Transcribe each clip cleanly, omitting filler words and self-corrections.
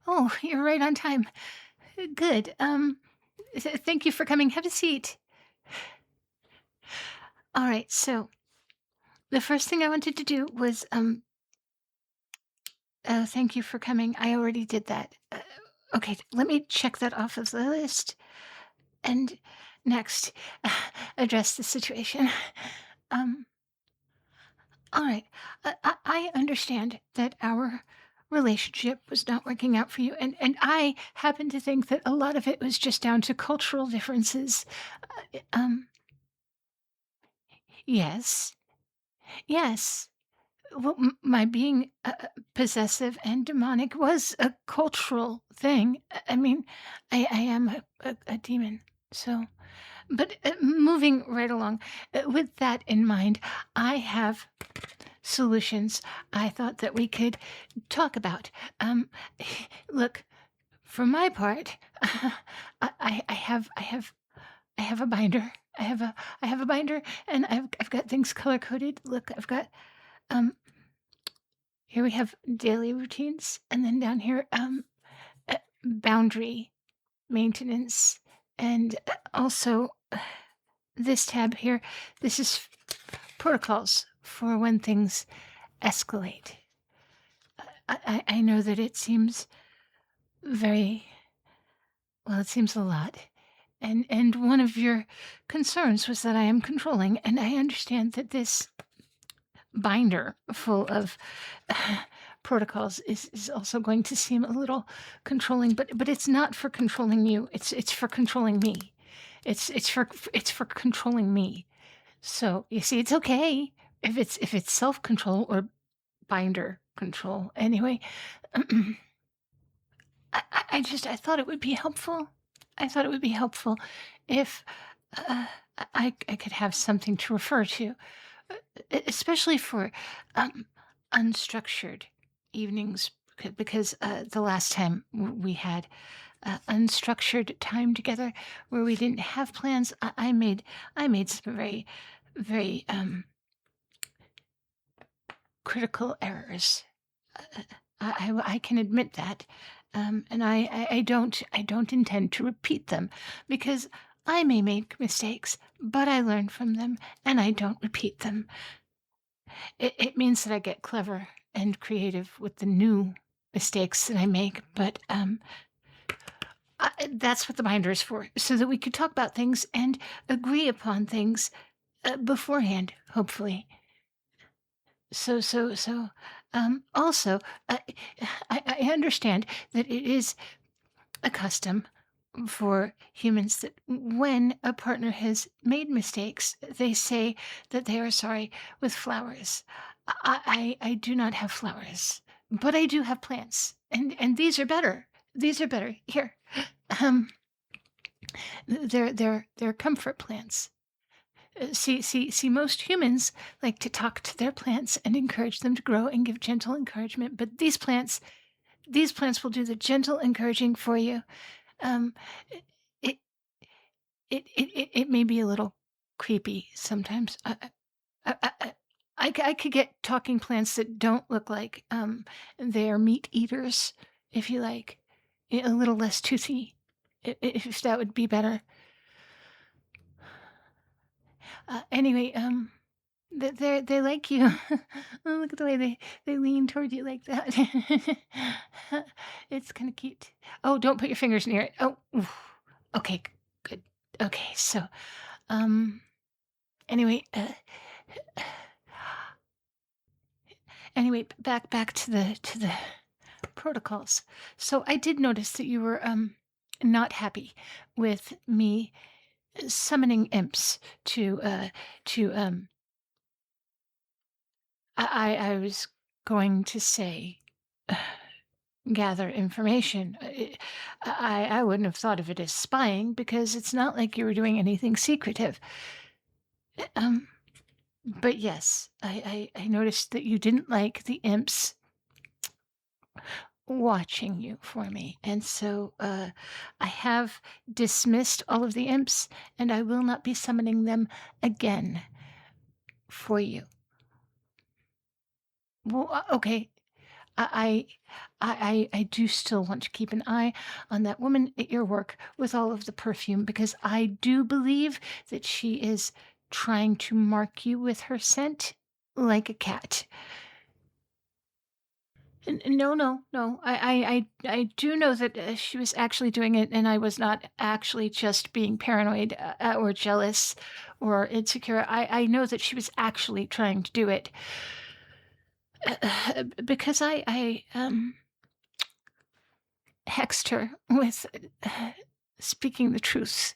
Oh, you're right on time. Good. Thank you for coming. Have a seat. All right. So the first thing I wanted to do was, thank you for coming. I already did that. Okay. Let me check that off of the list. And next, address the situation. Um, all right. I understand that our relationship was not working out for you. And I happen to think that a lot of it was just down to cultural differences. Um, yes. Yes. Well, my being possessive and demonic was a cultural thing. I mean, I am a demon. So, but moving right along, with that in mind, I have solutions I thought that we could talk about. Um, look, for my part, I have a binder. I have a binder, and I've got things color coded. Look, I've got um here we have daily routines, and then down here, boundary maintenance, and also this tab here. This is protocols for when things escalate. I know that it seems very well. It seems a lot, and one of your concerns was that I am controlling, and I understand that this binder full of protocols is also going to seem a little controlling, but it's not for controlling you. It's for controlling me. It's for controlling me. So you see, it's okay if it's self control or binder control. Anyway, I thought it would be helpful. I thought it would be helpful if uh, I could have something to refer to, especially for um, unstructured evenings, because the last time we had unstructured time together where we didn't have plans, I made some very critical errors. Uh, I can admit that, and I don't intend to repeat them because I may make mistakes, but I learn from them and I don't repeat them. It means that I get clever and creative with the new mistakes that I make, but that's what the binder is for, so that we could talk about things and agree upon things beforehand, hopefully. Also, uh, I understand that it is a custom for humans that when a partner has made mistakes, they say that they are sorry with flowers. I do not have flowers, but I do have plants, and these are better. These are better. Here, um, they're comfort plants. See, most humans like to talk to their plants and encourage them to grow and give gentle encouragement, but these plants will do the gentle encouraging for you. Um, it it may be a little creepy sometimes. I could get talking plants that don't look like, they're meat eaters, if you like, a little less toothy, if that would be better. Anyway, they like you. Oh, look at the way they lean toward you like that. It's kinda cute. Oh, don't put your fingers near it. Oh, oof. Okay, good. Okay, so, um, anyway, anyway, back to the protocols. So I did notice that you were, not happy with me summoning imps to, I was going to say, gather information. I wouldn't have thought of it as spying because it's not like you were doing anything secretive. Um, but yes, I noticed that you didn't like the imps watching you for me, and so I have dismissed all of the imps, and I will not be summoning them again for you. Well, okay. I I do still want to keep an eye on that woman at your work with all of the perfume because I do believe that she is trying to mark you with her scent like a cat. No, no, no. I do know that she was actually doing it, and I was not actually just being paranoid or jealous or insecure. I know that she was actually trying to do it because I hexed her with speaking the truth,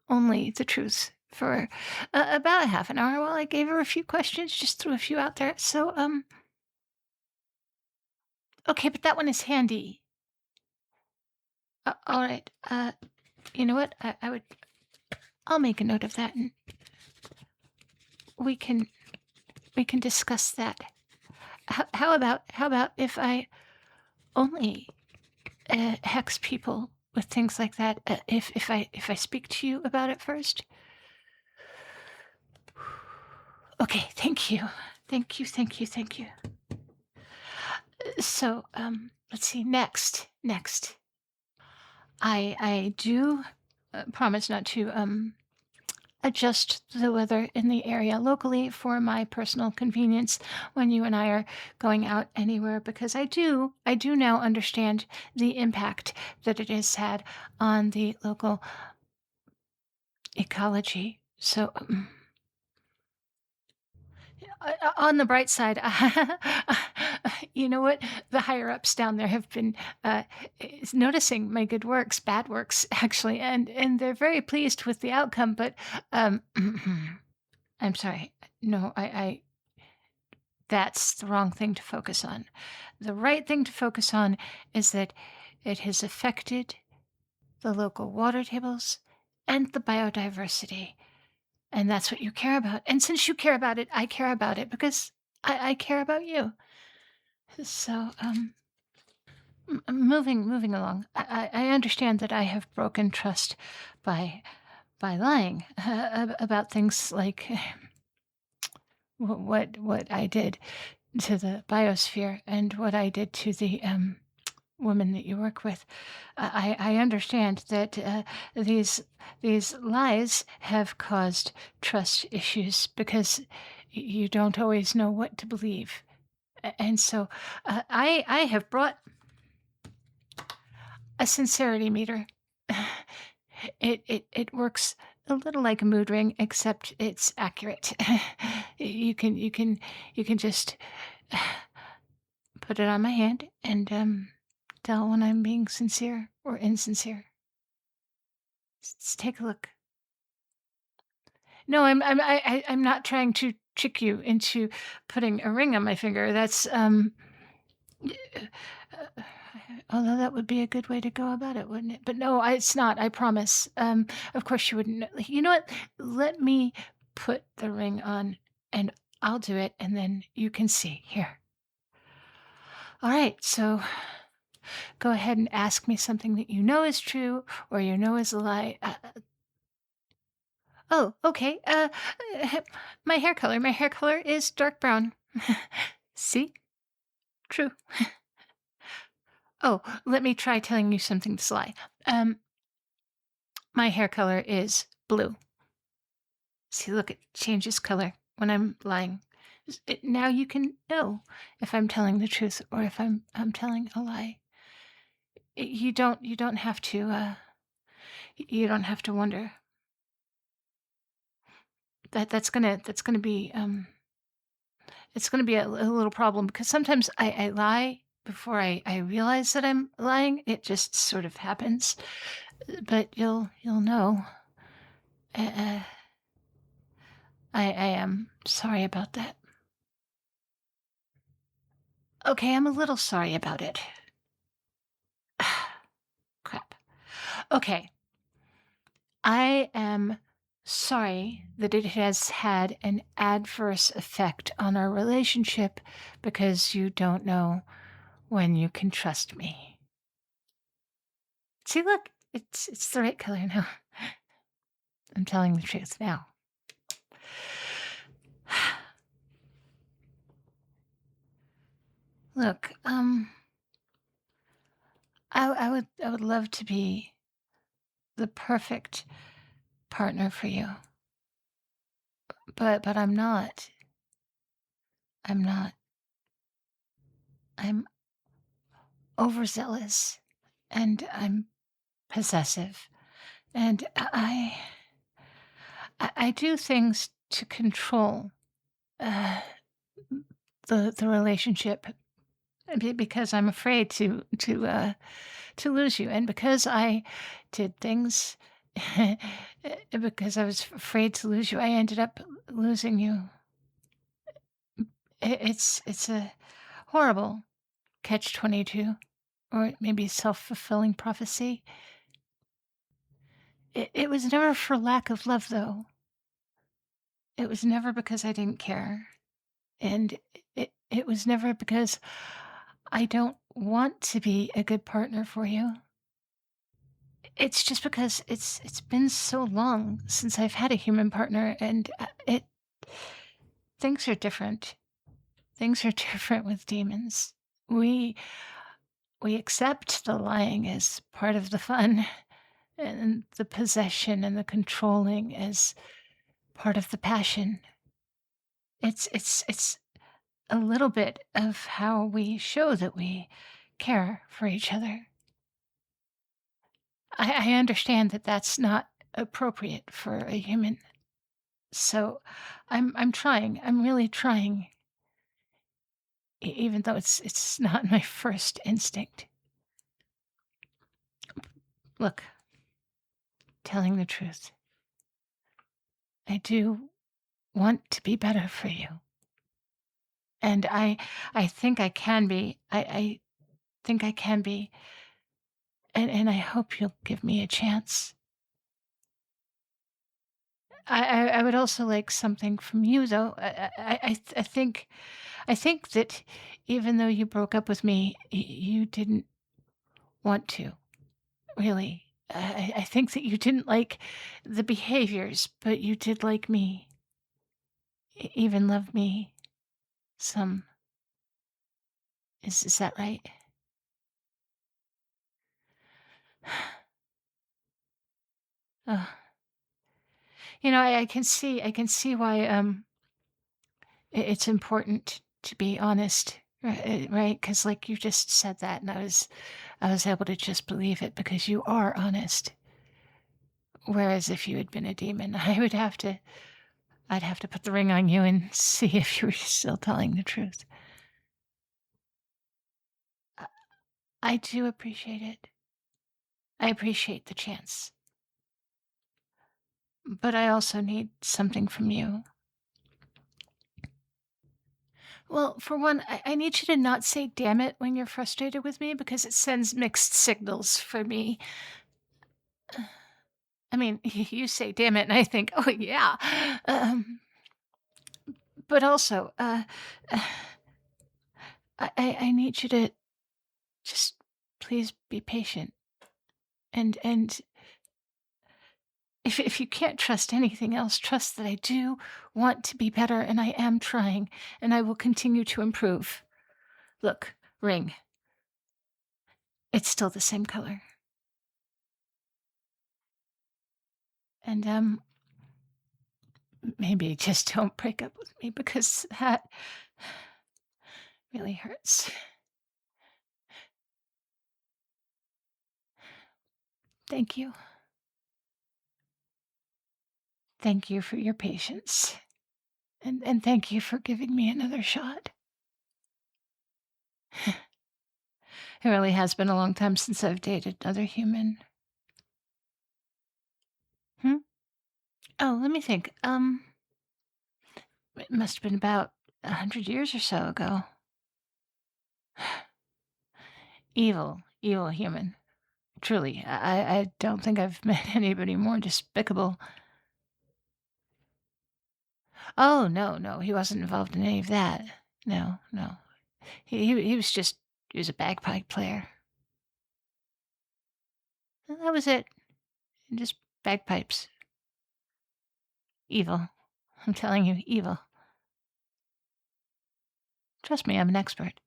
only the truth, for about half an hour while I gave her a few questions, just threw a few out there. So, okay, but that one is handy. All right. You know what? I'll make a note of that, and we can we can discuss that. How about if I only hex people with things like that? If I speak to you about it first. Okay, thank you. Thank you, thank you, thank you. So, let's see, next. I do, promise not to, adjust the weather in the area locally for my personal convenience when you and I are going out anywhere, because I do now understand the impact that it has had on the local ecology. So, on the bright side, you know what? The higher ups down there have been noticing my good works, bad works, actually, and they're very pleased with the outcome. But um, I'm sorry. No, I that's the wrong thing to focus on. The right thing to focus on is that it has affected the local water tables and the biodiversity. And that's what you care about. And since you care about it, I care about it because I care about you. So, moving along. I understand that I have broken trust by lying about things like what I did to the biosphere and what I did to the woman that you work with. I understand that these lies have caused trust issues because you don't always know what to believe. And so I have brought a sincerity meter. It works a little like a mood ring, except it's accurate. You can just put it on my hand and tell when I'm being sincere or insincere. Take a look. No, I'm not trying to trick you into putting a ring on my finger. That's uh, although that would be a good way to go about it, wouldn't it? But no, it's not. I promise. Of course you wouldn't. You know what? Let me put the ring on, and I'll do it, and then you can see. Here. All right. So go ahead and ask me something that you know is true or you know is a lie. Oh, okay. My hair color. My hair color is dark brown. See? True. Oh, let me try telling you something that's a lie. Um, my hair color is blue. See, look, it changes color when I'm lying. Now you can know if I'm telling the truth or if I'm telling a lie. You don't have to you don't have to wonder. That's gonna be it's gonna be a little problem because sometimes I lie before I realize that I'm lying. It just sort of happens. But you'll know. Uh, I am sorry about that. Okay, I'm a little sorry about it. Crap. Okay, I am sorry that it has had an adverse effect on our relationship because you don't know when you can trust me. See, look, it's the right color now. I'm telling the truth now. Look, I would love to be the perfect partner for you, but I'm not. I'm not. I'm overzealous, and I'm possessive, and I do things to control, uh, the relationship because I'm afraid to lose you, and because I did things because I was afraid to lose you, I ended up losing you. It's a horrible catch-22, or maybe self-fulfilling prophecy. It was never for lack of love, though. It was never because I didn't care, and it was never because I don't want to be a good partner for you. It's just because it's been so long since I've had a human partner, and, it things are different. Things are different with demons. We we accept the lying as part of the fun, and the possession and the controlling as part of the passion. It's a little bit of how we show that we care for each other. I understand that that's not appropriate for a human, so I'm trying. I'm really trying, even though it's not my first instinct. Look, telling the truth, I do want to be better for you, and I think I can be. I think I can be, and I hope you'll give me a chance. I would also like something from you, though. I think that even though you broke up with me, you didn't want to, really. I think that you didn't like the behaviors, but you did like me, even love me some. Is that right? Uh, I can see why it's important to be honest, right? Because like you just said that, and I was able to just believe it because you are honest. Whereas if you had been a demon, I'd have to put the ring on you and see if you were still telling the truth. I I do appreciate it. I appreciate the chance, but I also need something from you. Well, for one, I need you to not say damn it when you're frustrated with me because it sends mixed signals for me. I mean, you say damn it, and I think, oh, yeah. But also, I need you to just please be patient. And if you can't trust anything else, trust that I do want to be better, and I am trying, and I will continue to improve. Look, ring. It's still the same color. And maybe just don't break up with me because that really hurts. Thank you. Thank you for your patience. And thank you for giving me another shot. It really has been a long time since I've dated another human. Hmm? Oh, let me think. It must have been about 100 years or so ago. Evil, evil human. Truly, I don't think I've met anybody more despicable. Oh, no, no, he wasn't involved in any of that. No, no. He was just he was a bagpipe player. And that was it. Just bagpipes. Evil. I'm telling you, evil. Trust me, I'm an expert.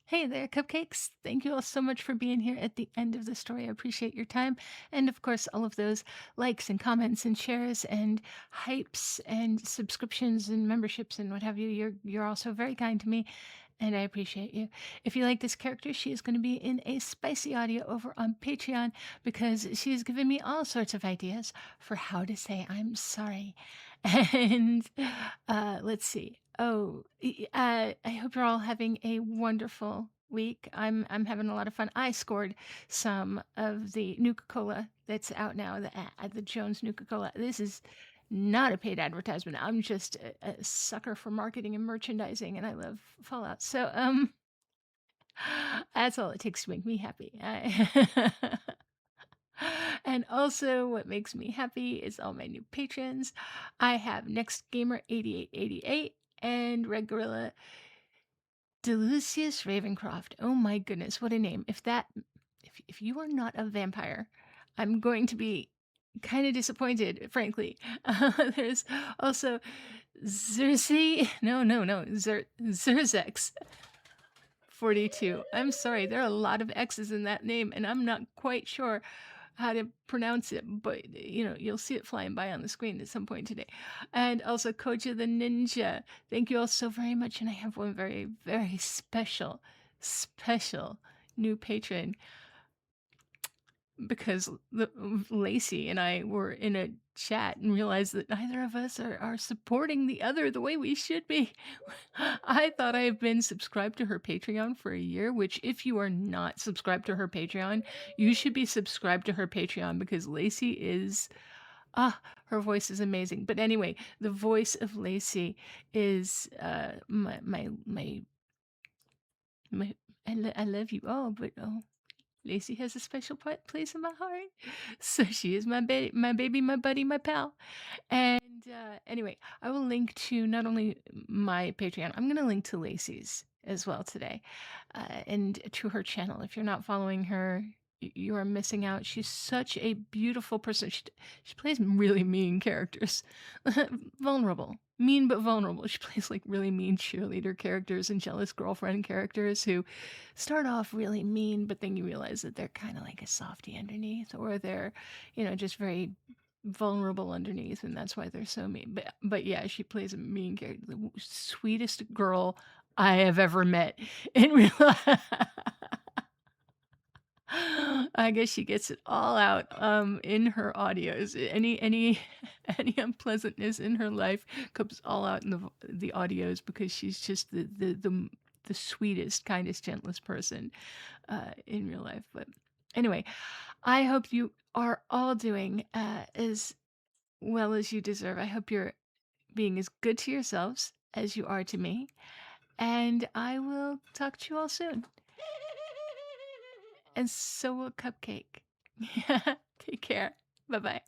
Hey there, cupcakes. Thank you all so much for being here at the end of the story. I appreciate your time. And of course, all of those likes and comments and shares and hypes and subscriptions and memberships and what have you. You're also very kind to me and I appreciate you. If you like this character, she is going to be in a spicy audio over on Patreon because she has given me all sorts of ideas for how to say I'm sorry. And let's see. I hope you're all having a wonderful week. I'm having a lot of fun. I scored some of the Nuka-Cola that's out now, the Jones Nuka-Cola. This is not a paid advertisement. I'm just a sucker for marketing and merchandising, and I love Fallout. So, that's all it takes to make me happy. And also, what makes me happy is all my new patrons. I have Next Gamer 8888 and Red Gorilla Delucius Ravencroft. Oh my goodness, what a name. If you are not a vampire, I'm going to be kind of disappointed, frankly. There's also Zerzex 42. I'm sorry, there are a lot of X's in that name, and I'm not quite sure how to pronounce it, but you'll see it flying by on the screen at some point today. And also Koja the Ninja. Thank you all so very much. And I have one very, very special new patron because Lacey and I were in a chat and realized that neither of us are supporting the other the way we should be. I thought I have been subscribed to her Patreon for a year, which if you are not subscribed to her Patreon, you should be subscribed to her Patreon because Lacey is her voice is amazing. But anyway, the voice of Lacey is my I love you all, but Lacey has a special place in my heart. So she is my baby, my buddy, my pal. And anyway, I will link to not only my Patreon, I'm going to link to Lacey's as well today and to her channel. If you're not following her, you are missing out. She's such a beautiful person. She plays really mean characters. Vulnerable. Mean but vulnerable. She plays like really mean cheerleader characters and jealous girlfriend characters who start off really mean, but then you realize that they're kind of like a softie underneath, or they're, just very vulnerable underneath, and that's why they're so mean. But yeah, she plays a mean character, the sweetest girl I have ever met in real life. I guess she gets it all out in her audios. Any unpleasantness in her life comes all out in the audios because she's just the sweetest, kindest, gentlest person in real life. But anyway, I hope you are all doing as well as you deserve. I hope you're being as good to yourselves as you are to me. And I will talk to you all soon. And so will Cupcake. Take care. Bye bye.